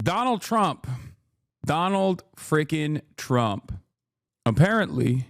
Donald Trump, Donald freaking Trump, apparently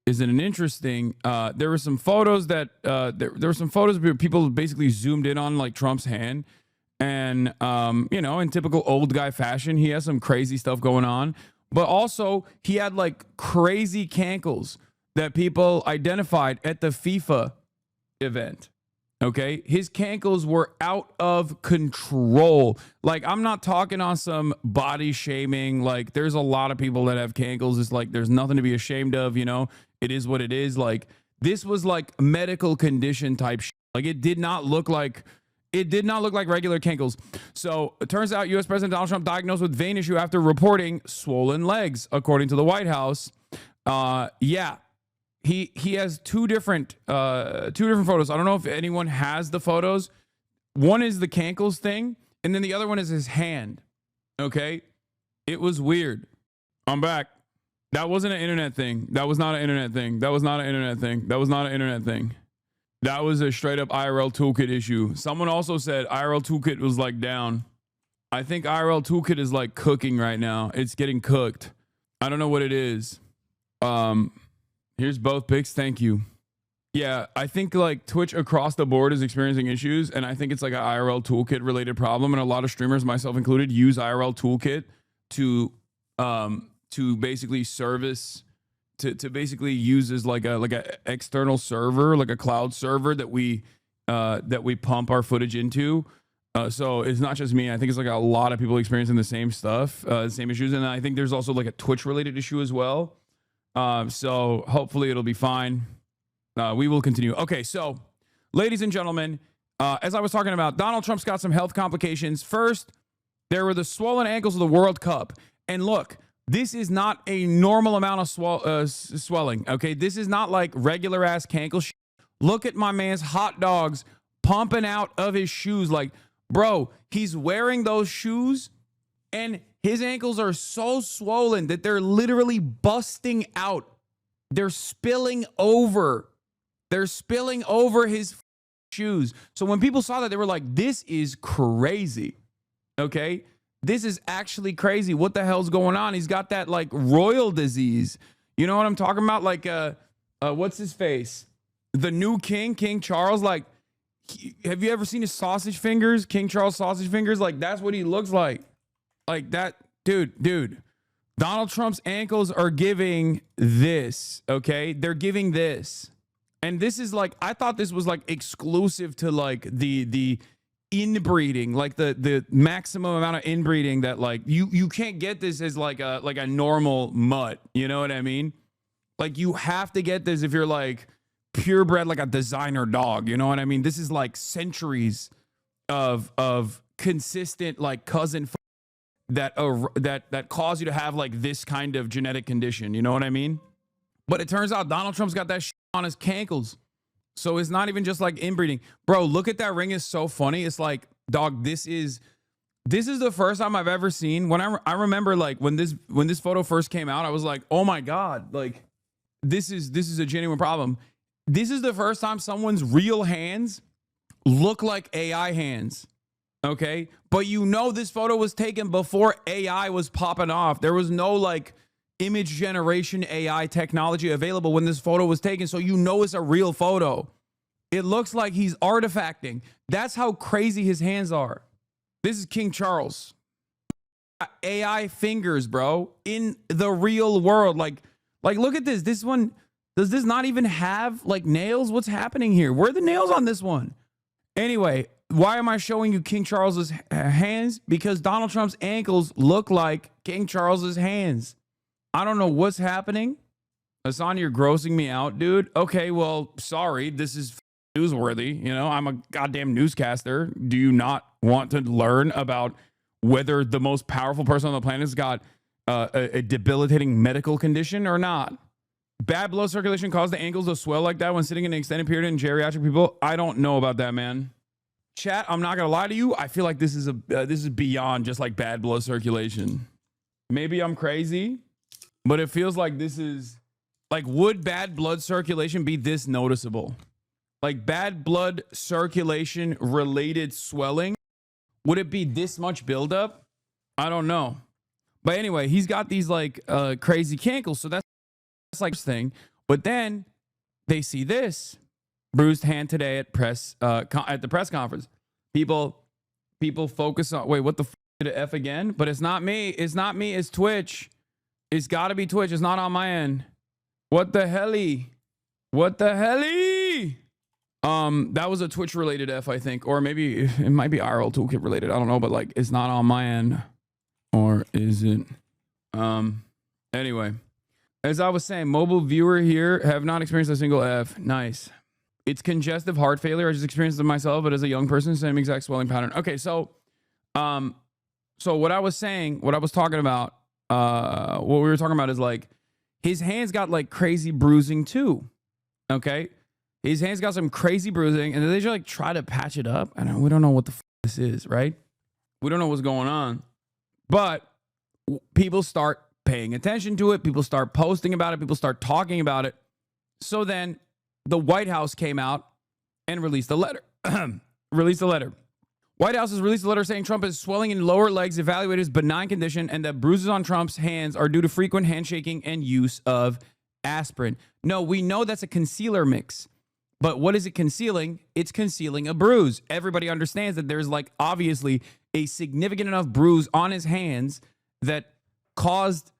is in an interesting. There were some photos that there were some photos where people basically zoomed in on like Trump's hand, and in typical old guy fashion, he has some crazy stuff going on, but also he had like crazy cankles that people identified at the FIFA event. Okay, his cankles were out of control. Like, I'm not talking on some body shaming. Like, there's a lot of people that have cankles. It's like there's nothing to be ashamed of. It is what it is. Like, this was like medical condition type shit. Like, it did not look like regular cankles. So it turns out U.S. President Donald Trump diagnosed with vein issue after reporting swollen legs, according to the White House. Yeah. He has two different photos. I don't know if anyone has the photos. One is the cankles thing, and then the other one is his hand. Okay, it was weird. I'm back. That wasn't an internet thing. That was not an internet thing. That was not an internet thing. That was not an internet thing. That was a straight up IRL toolkit issue. Someone also said IRL toolkit was like down. I think IRL toolkit is like cooking right now. It's getting cooked. I don't know what it is. Here's both pics. Thank you. Yeah, I think like Twitch across the board is experiencing issues, and I think it's like an IRL toolkit related problem. And a lot of streamers, myself included, use IRL toolkit to basically service to basically use as like a external server, like a cloud server that we pump our footage into. So it's not just me. I think it's like a lot of people experiencing the same stuff, same issues, and I think there's also like a Twitch related issue as well. So hopefully it'll be fine. We will continue. Okay, so ladies and gentlemen, as I was talking about, Donald Trump's got some health complications. First, there were the swollen ankles of the World Cup. And look, this is not a normal amount of swelling. Okay, this is not like regular ass cankle shit. Look at my man's hot dogs pumping out of his shoes. Like, bro, he's wearing those shoes and his ankles are so swollen that they're literally busting out. They're spilling over. They're spilling over his shoes. So when people saw that, they were like, this is crazy. Okay? This is actually crazy. What the hell's going on? He's got that like royal disease. You know what I'm talking about? Like, what's his face? The new king, King Charles. Like, have you ever seen his sausage fingers? King Charles sausage fingers? Like, that's what he looks like. Like that, dude, Donald Trump's ankles are giving this, okay? They're giving this. And this is like, I thought this was like exclusive to like the inbreeding, like the maximum amount of inbreeding that like, you can't get this as like a normal mutt. You know what I mean? Like you have to get this if you're like purebred, like a designer dog. You know what I mean? This is like centuries of consistent like cousin that cause you to have like this kind of genetic condition. You know what I mean? But it turns out Donald Trump's got that shit on his cankles. So it's not even just like inbreeding. Bro, look at that ring. Is so funny. It's like, dog, this is the first time I've ever seen when I remember like when this photo first came out, I was like, oh my God, like this is a genuine problem. This is the first time someone's real hands look like AI hands. Okay, but this photo was taken before AI was popping off. There was no like image generation AI technology available when this photo was taken. So it's a real photo. It looks like he's artifacting. That's how crazy his hands are. This is King Charles. AI fingers, bro, in the real world. Like look at this. This one, does this not even have like nails? What's happening here? Where are the nails on this one? Anyway, why am I showing you King Charles's hands? Because Donald Trump's ankles look like King Charles's hands. I don't know what's happening. Hasan, you're grossing me out, dude. Okay, well, sorry. This is newsworthy. I'm a goddamn newscaster. Do you not want to learn about whether the most powerful person on the planet has got a debilitating medical condition or not? Bad blood circulation caused the ankles to swell like that when sitting in an extended period in geriatric people. I don't know about that, man. Chat, I'm not gonna lie to you. I feel like this is beyond just like bad blood circulation. Maybe I'm crazy, but it feels like this is like, would bad blood circulation be this noticeable? Like bad blood circulation related swelling, would it be this much buildup? I don't know. But anyway, he's got these like crazy cankles. So that's like this thing. But then they see this bruised hand today at at the press conference. People focus on, wait, what the did it F again? But it's not me. It's not me. It's Twitch. It's got to be Twitch. It's not on my end. What the helly? What the helly? That was a Twitch related F, I think, or maybe it might be IRL Toolkit related. I don't know, but like it's not on my end, or is it? Anyway, as I was saying, mobile viewer here have not experienced a single F. Nice. It's congestive heart failure. I just experienced it myself, but as a young person, same exact swelling pattern. Okay, so what I was saying, what I was talking about, what we were talking about is like his hands got like crazy bruising too. Okay. His hands got some crazy bruising, and then they just like try to patch it up. And we don't know what the this is, right? We don't know what's going on, but people start paying attention to it. People start posting about it. People start talking about it. So then the White House came out and released a letter. White House has released a letter saying Trump is swelling in lower legs, evaluated as benign condition, and that bruises on Trump's hands are due to frequent handshaking and use of aspirin. No, we know that's a concealer mix. But what is it concealing? It's concealing a bruise. Everybody understands that there's like obviously a significant enough bruise on his hands that caused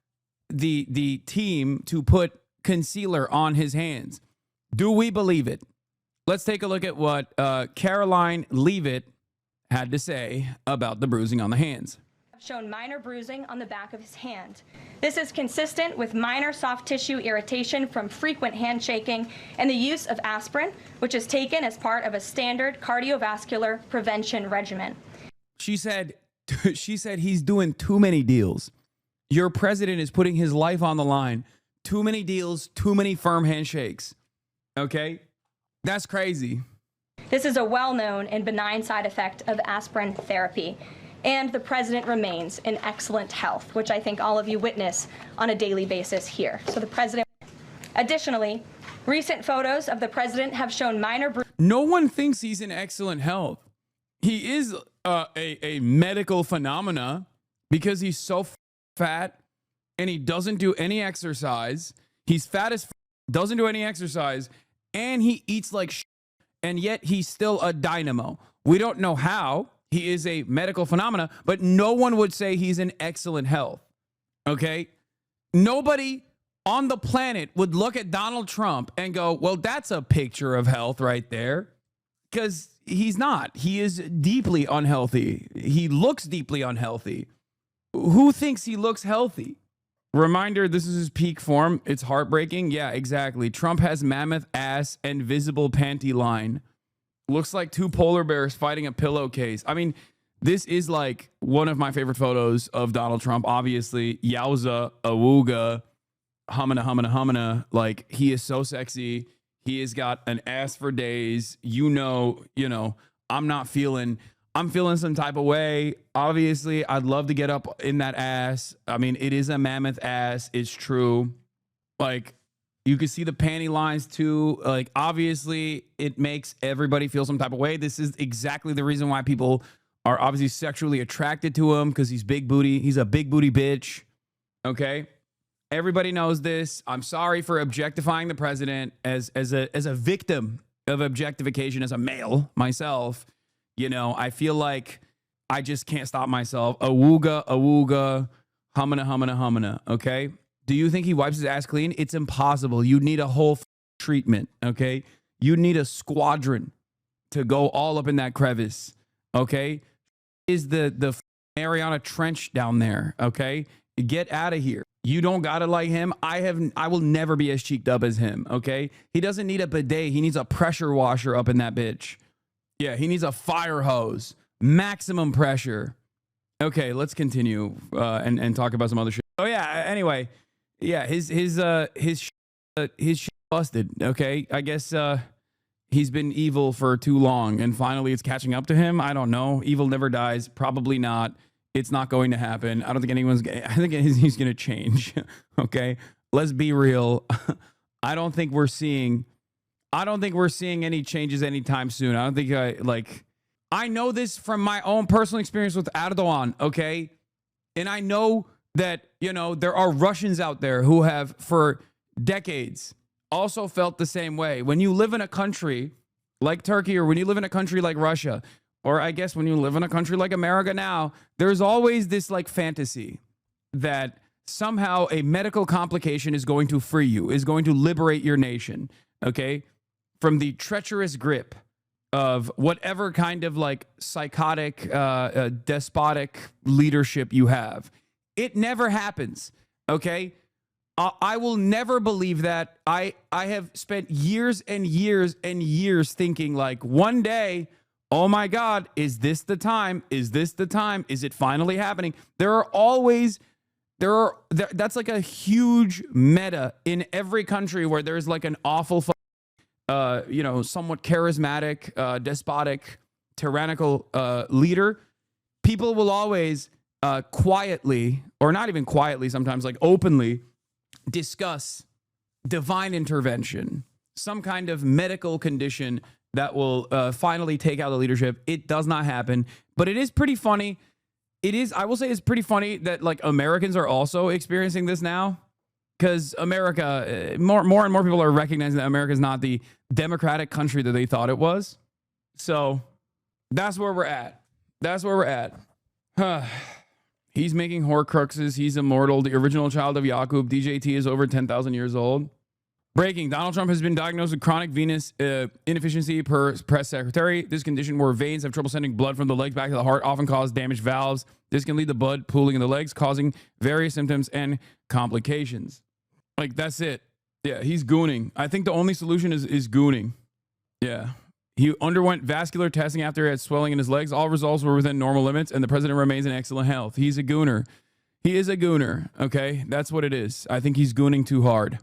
the team to put concealer on his hands. Do we believe it? Let's take a look at what Caroline Leavitt had to say about the bruising on the hands. Shown minor bruising on the back of his hand. This is consistent with minor soft tissue irritation from frequent handshaking and the use of aspirin, which is taken as part of a standard cardiovascular prevention regimen. She said he's doing too many deals. Your president is putting his life on the line. Too many deals, too many firm handshakes. Okay? That's crazy. This is a well-known and benign side effect of aspirin therapy. And the president remains in excellent health, which I think all of you witness on a daily basis here. So the president, additionally, recent photos of the president have shown minor No one thinks he's in excellent health. He is a medical phenomena because he's so fat and he doesn't do any exercise. He's fat as doesn't do any exercise, and he eats like and yet he's still a dynamo. We don't know how. He is a medical phenomena, but no one would say he's in excellent health. Okay? Nobody on the planet would look at Donald Trump and go, well, that's a picture of health right there. Because he's not. He is deeply unhealthy. He looks deeply unhealthy. Who thinks he looks healthy? Reminder, this is his peak form. It's heartbreaking. Yeah, exactly. Trump has mammoth ass and visible panty line. Looks like two polar bears fighting a pillowcase. I mean, this is like one of my favorite photos of Donald Trump. Obviously, yowza, awooga, humana. Like, he is so sexy. He has got an ass for days. You know, I'm feeling some type of way. Obviously, I'd love to get up in that ass. I mean, it is a mammoth ass. It's true. Like, you can see the panty lines too. Like, obviously, it makes everybody feel some type of way. This is exactly the reason why people are obviously sexually attracted to him, because he's big booty. He's a big booty bitch. Okay? Everybody knows this. I'm sorry for objectifying the president as a victim of objectification as a male myself. I feel like I just can't stop myself. Awooga, humana. Okay? Do you think he wipes his ass clean? It's impossible. You need a whole treatment, okay? You need a squadron to go all up in that crevice, okay? Is the Mariana Trench down there, okay? Get out of here. You don't got it like him. I will never be as cheeked up as him, okay? He doesn't need a bidet. He needs a pressure washer up in that bitch. Yeah, he needs a fire hose. Maximum pressure. Okay, let's continue and talk about some other shit. Oh yeah, anyway. Yeah, his shit busted. Okay, I guess he's been evil for too long, and finally it's catching up to him. I don't know. Evil never dies. Probably not. It's not going to happen. I don't think I think he's going to change. Okay, let's be real. I don't think we're seeing any changes anytime soon. I don't think I know this from my own personal experience with Erdogan. Okay. And I know that, you know, there are Russians out there who have for decades also felt the same way. When you live in a country like Turkey, or when you live in a country like Russia, or I guess when you live in a country like America now, there's always this like fantasy that somehow a medical complication is going to free you, is going to liberate your nation, okay, from the treacherous grip of whatever kind of like psychotic, despotic leadership you have. It never happens, okay? I will never believe that. I have spent years and years and years thinking like one day, oh my God, is this the time? Is this the time? Is it finally happening? That's like a huge meta in every country where there's like an awful, somewhat charismatic, despotic, tyrannical leader. People will always quietly, or not even quietly, sometimes like openly, discuss divine intervention, some kind of medical condition that will finally take out the leadership. It does not happen, but it is pretty funny. I will say it's pretty funny that like Americans are also experiencing this now, because America, more and more people are recognizing that America is not the democratic country that they thought it was. So that's where we're at. That's where we're at. He's making Horcruxes. He's immortal. The original child of Yakub. DJT is over 10,000 years old. Breaking. Donald Trump has been diagnosed with chronic venous inefficiency per press secretary. This condition where veins have trouble sending blood from the legs back to the heart often cause damaged valves. This can lead to blood pooling in the legs, causing various symptoms and complications. Like, that's it. Yeah, he's gooning. I think the only solution is gooning. Yeah. He underwent vascular testing after he had swelling in his legs. All results were within normal limits, and the president remains in excellent health. He's a gooner. He is a gooner, okay? That's what it is. I think he's gooning too hard.